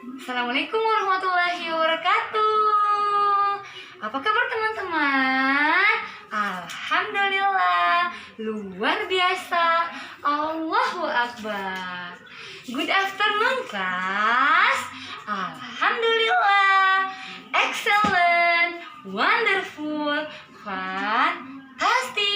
Assalamualaikum warahmatullahi wabarakatuh. Apa kabar teman-teman? Alhamdulillah, luar biasa. Allahu Akbar. Good afternoon class. Alhamdulillah, excellent, wonderful, fantastic.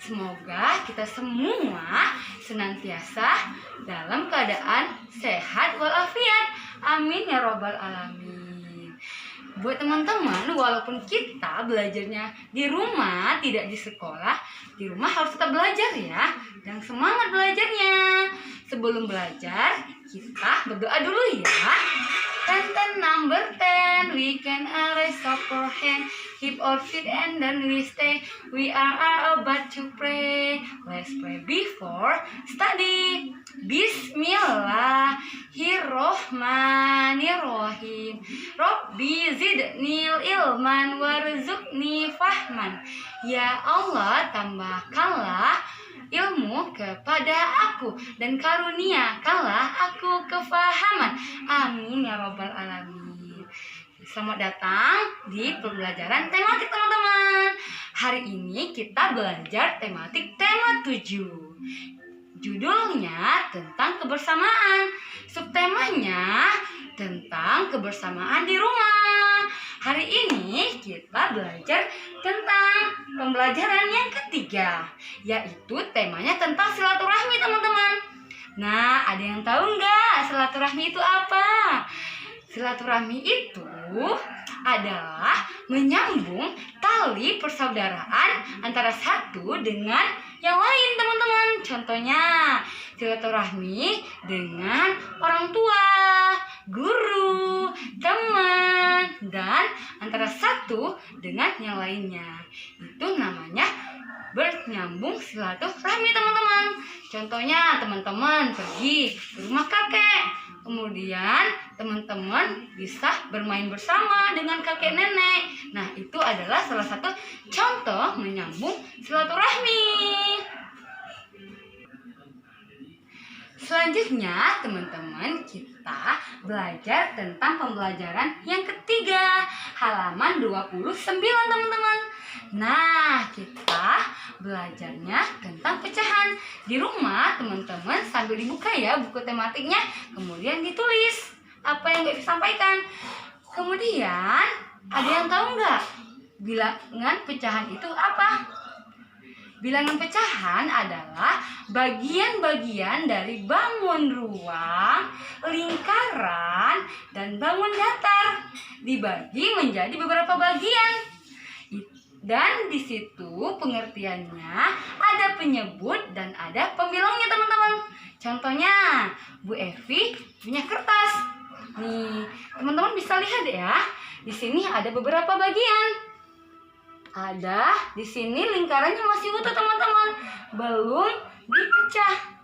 Semoga kita semua senantiasa dalam keadaan sehat walafiat. Amin ya robbal alamin. Buat teman-teman, walaupun kita belajarnya di rumah, tidak di sekolah, di rumah harus tetap belajar ya, dan semangat belajarnya. Sebelum belajar, kita berdoa dulu ya. Number 10, we can raise up our hand, keep our feet and then we stay. We are about to pray. Let's pray before study. Bismillahirrohmanirrohim. Rabbi zidni ilman warzuqni fahman. Ya Allah, tambahkanlah ilmu kepada aku dan karuniakanlah aku kefahaman. Amin ya robbal alamin. Selamat datang di pembelajaran tematik teman-teman. Hari ini kita belajar tematik tema 7. Judulnya tentang kebersamaan. Subtemanya tentang kebersamaan di rumah. Hari ini kita belajar tentang pembelajaran yang ketiga, yaitu temanya tentang silaturahmi teman-teman. Nah, ada yang tahu nggak silaturahmi itu apa? Silaturahmi itu adalah menyambung tali persaudaraan antara satu dengan yang lain teman-teman. Contohnya silaturahmi dengan orang tua, guru, teman, dan antara satu dengan yang lainnya. Itu namanya bernyambung silaturahmi teman-teman. Contohnya teman-teman pergi ke rumah kakek, kemudian teman-teman bisa bermain bersama dengan kakek nenek. Nah, itu adalah salah satu contoh menyambung silaturahmi. Selanjutnya teman-teman, kita belajar tentang pembelajaran yang ketiga, halaman 29 teman-teman. Nah, kita belajarnya tentang pecahan. Di rumah teman-teman sambil dibuka ya buku tematiknya, kemudian ditulis apa yang nggak disampaikan. Kemudian ada yang tahu nggak bilangan pecahan itu apa? Bilangan pecahan adalah bagian-bagian dari bangun ruang, lingkaran, dan bangun datar. Dibagi menjadi beberapa bagian. Dan di situ pengertiannya ada penyebut dan ada pembilangnya teman-teman. Contohnya, Bu Evi punya kertas. Nih, teman-teman bisa lihat ya. Di sini ada beberapa bagian. Ada di sini lingkarannya masih utuh teman-teman, belum dipecah.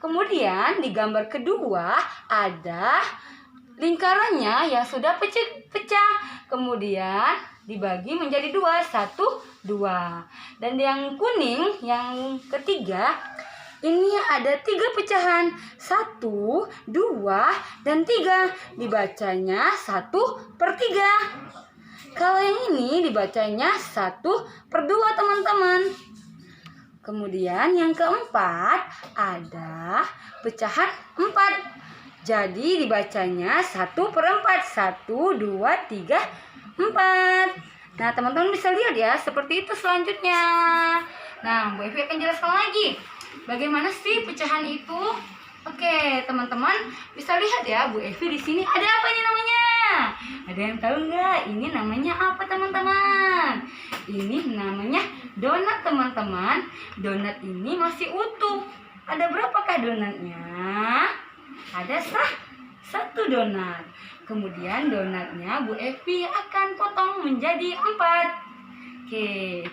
Kemudian di gambar kedua ada lingkarannya yang sudah pecah. Kemudian dibagi menjadi dua, 1, 2. Dan yang kuning yang ketiga ini ada 3 pecahan, 1, 2, dan 3. Dibacanya 1/3. Kalau yang ini dibacanya 1/2 teman-teman. Kemudian yang keempat ada pecahan 4. Jadi dibacanya 1/4. 1, 2, 3, 4. Nah, teman-teman bisa lihat ya, seperti itu selanjutnya. Nah, Bu Evi akan jelaskan lagi bagaimana sih pecahan itu. Oke, teman-teman bisa lihat ya, Bu Evi di sini ada apa ini namanya? Ada yang tahu nggak? Ini namanya apa teman-teman? Ini namanya donat teman-teman. Donat ini masih utuh. Ada berapakah donatnya? Ada 1 donat. Kemudian donatnya Bu Evi akan potong menjadi 4. Oke,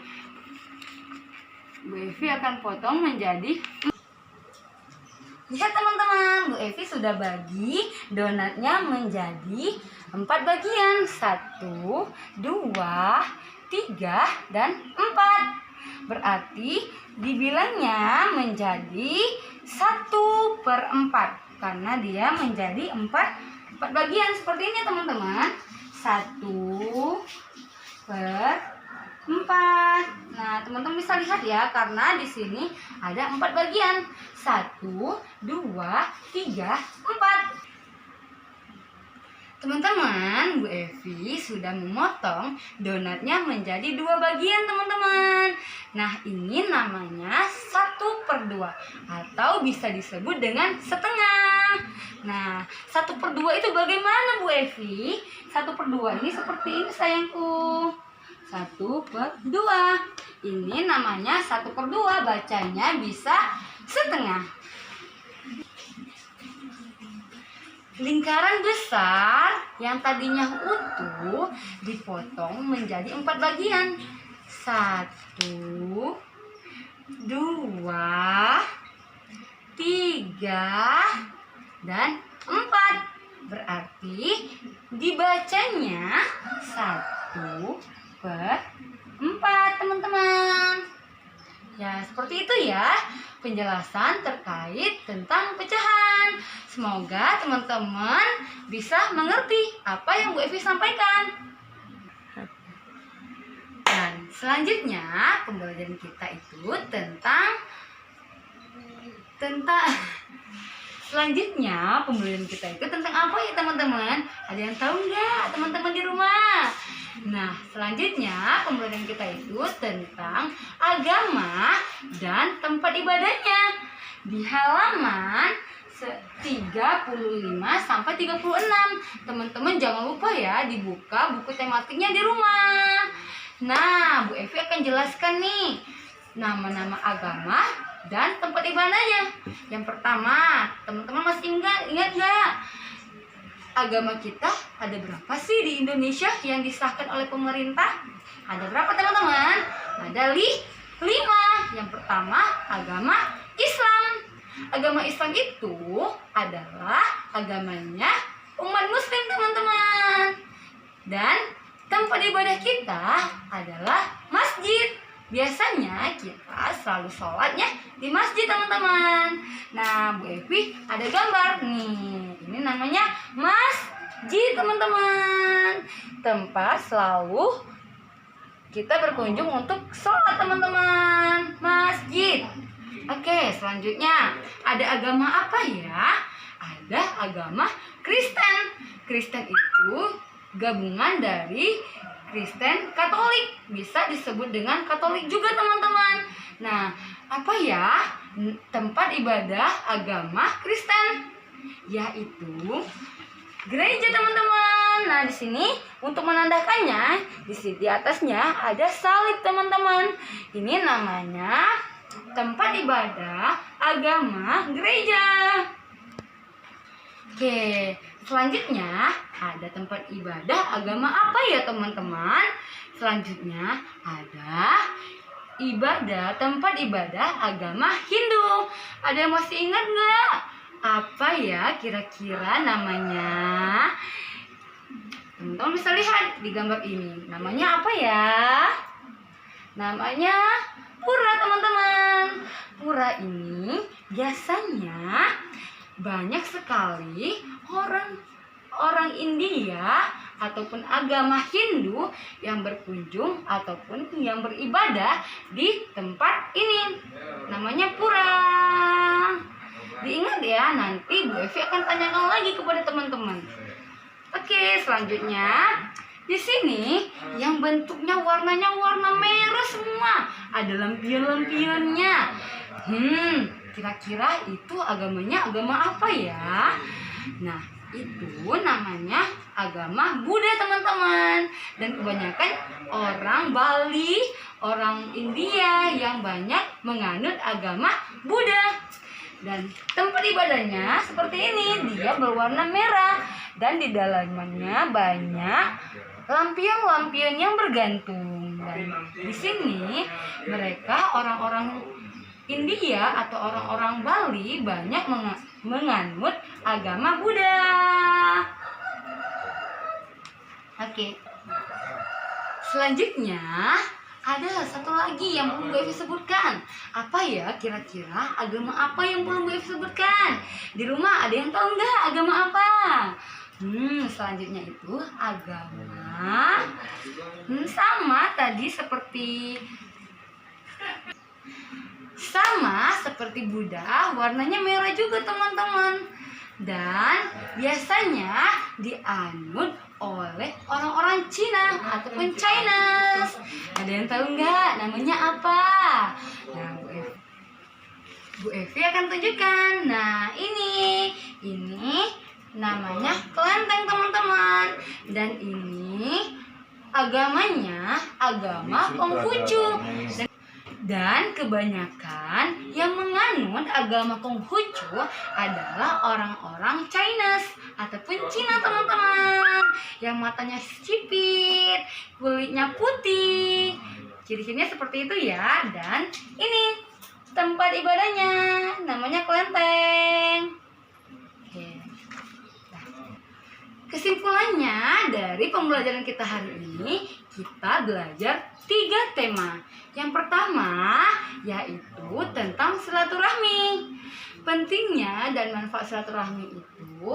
Bu Evi akan potong menjadi 4. Lihat teman-teman, Bu Evi sudah bagi donatnya menjadi 4 bagian. 1, 2, 3, dan 4. Berarti dibilangnya menjadi 1/4 karena dia menjadi 4 4 bagian seperti ini teman-teman. 1/4. Nah, teman-teman bisa lihat ya, karena di sini ada 4 bagian. 1, 2, 3, 4. Teman-teman, Bu Evi sudah memotong donatnya menjadi 2 bagian, teman-teman. Nah, ini namanya 1/2 atau bisa disebut dengan setengah. Nah, 1/2 itu bagaimana, Bu Evi? 1/2 ini seperti ini, sayangku. 1/2. Ini namanya 1/2, bacanya bisa setengah. Lingkaran besar yang tadinya utuh dipotong menjadi 4 bagian. 1, 2, 3, dan 4. Berarti dibacanya 1/4, teman-teman. Ya, seperti itu ya penjelasan terkait tentang pecahan. Semoga teman-teman bisa mengerti apa yang Bu Evi sampaikan. Dan selanjutnya pembelajaran kita itu tentang apa ya, teman-teman? Ada yang tahu nggak, teman-teman di rumah? Nah, selanjutnya pembelajaran kita itu tentang agama dan tempat ibadahnya. Di halaman 35 sampai 36. Teman-teman jangan lupa ya dibuka buku tematiknya di rumah. Nah, Bu Evi akan jelaskan nih nama-nama agama dan tempat ibadahnya. Yang pertama, teman-teman masih ingat nggak? Agama kita ada berapa sih di Indonesia yang disahkan oleh pemerintah? Ada berapa, teman-teman? Ada 5. Yang pertama, agama Islam. Agama Islam itu adalah agamanya umat muslim, teman-teman. Dan tempat ibadah kita adalah masjid. Biasanya kita selalu sholatnya di masjid, teman-teman. Nah, Bu Evi ada gambar nih. Ini namanya masjid, teman-teman. Tempat selalu kita berkunjung untuk sholat, teman-teman. Masjid. Oke, selanjutnya ada agama apa ya? Ada agama Kristen. Kristen itu gabungan dari Kristen Katolik, bisa disebut dengan Katolik juga, teman-teman. Nah, apa ya tempat ibadah agama Kristen? Yaitu gereja, teman-teman. Nah, di sini untuk menandakannya, di atasnya ada salib, teman-teman. Ini namanya tempat ibadah agama gereja. Oke, selanjutnya ada tempat ibadah agama apa ya, teman-teman? Selanjutnya ada tempat ibadah agama Hindu. Ada yang masih ingat nggak? Apa ya kira-kira namanya? Teman-teman bisa lihat di gambar ini. Namanya apa ya? Namanya pura, teman-teman. Pura ini biasanya banyak sekali orang India ataupun agama Hindu yang berkunjung ataupun yang beribadah di tempat ini. Namanya pura. Diingat ya, nanti Bu Evi akan tanyakan lagi kepada teman-teman. Oke, selanjutnya di sini yang bentuknya warnanya warna merah semua, ada lampion-lampionnya. Kira-kira itu agamanya agama apa ya? Nah, itu namanya agama Buddha, teman-teman. Dan kebanyakan orang Bali, orang India yang banyak menganut agama Buddha. Dan tempat ibadahnya seperti ini, dia berwarna merah dan di dalamnya banyak lampion-lampion yang bergantung. Dan di sini mereka orang-orang India atau orang-orang Bali banyak menganut agama Buddha. Oke. Selanjutnya ada satu lagi yang belum Bu Evi sebutkan. Apa ya kira-kira agama apa yang belum Bu Evi sebutkan? Di rumah ada yang tahu nggak agama apa? Selanjutnya itu agama sama tadi seperti Buddha, warnanya merah juga teman-teman. Dan biasanya dianut oleh orang-orang Cina ataupun Chinese. Ada yang tahu nggak namanya apa? Nah, Bu Evi akan tunjukkan. Nah, ini namanya kelenteng teman-teman. Dan ini agamanya agama Konghucu. Dan kebanyakan yang menganut agama Konghucu adalah orang-orang Chinese ataupun Cina teman-teman, yang matanya sipit, kulitnya putih, ciri-cirinya seperti itu ya. Dan ini tempat ibadahnya, namanya kelenteng. Oke. Kesimpulannya dari pembelajaran kita hari ini, kita belajar 3 tema. Yang pertama yaitu tentang silaturahmi. Pentingnya dan manfaat silaturahmi itu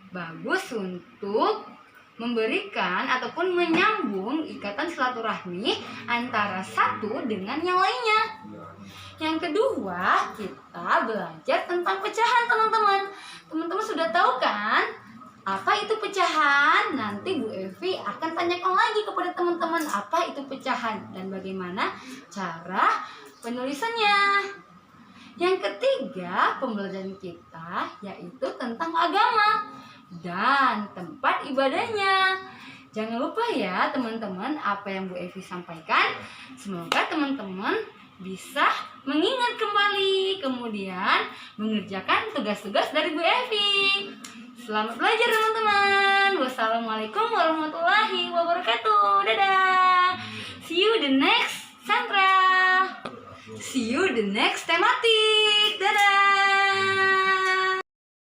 bagus untuk memberikan ataupun menyambung ikatan silaturahmi antara satu dengan yang lainnya. Yang kedua, kita belajar tentang pecahan teman-teman. Teman-teman sudah tahu kan apa itu pecahan? Nanti Bu Evi akan tanyakan lagi kepada teman-teman apa itu pecahan dan bagaimana cara penulisannya. Yang ketiga, pembelajaran kita yaitu tentang agama dan tempat ibadahnya. Jangan lupa ya teman-teman apa yang Bu Evi sampaikan. Semoga teman-teman bisa mengingat kembali, kemudian mengerjakan tugas-tugas dari Bu Evi. Selamat belajar teman-teman. Wassalamualaikum warahmatullahi wabarakatuh. Dadah. See you the next Sandra. See you the next tematik. Dadah.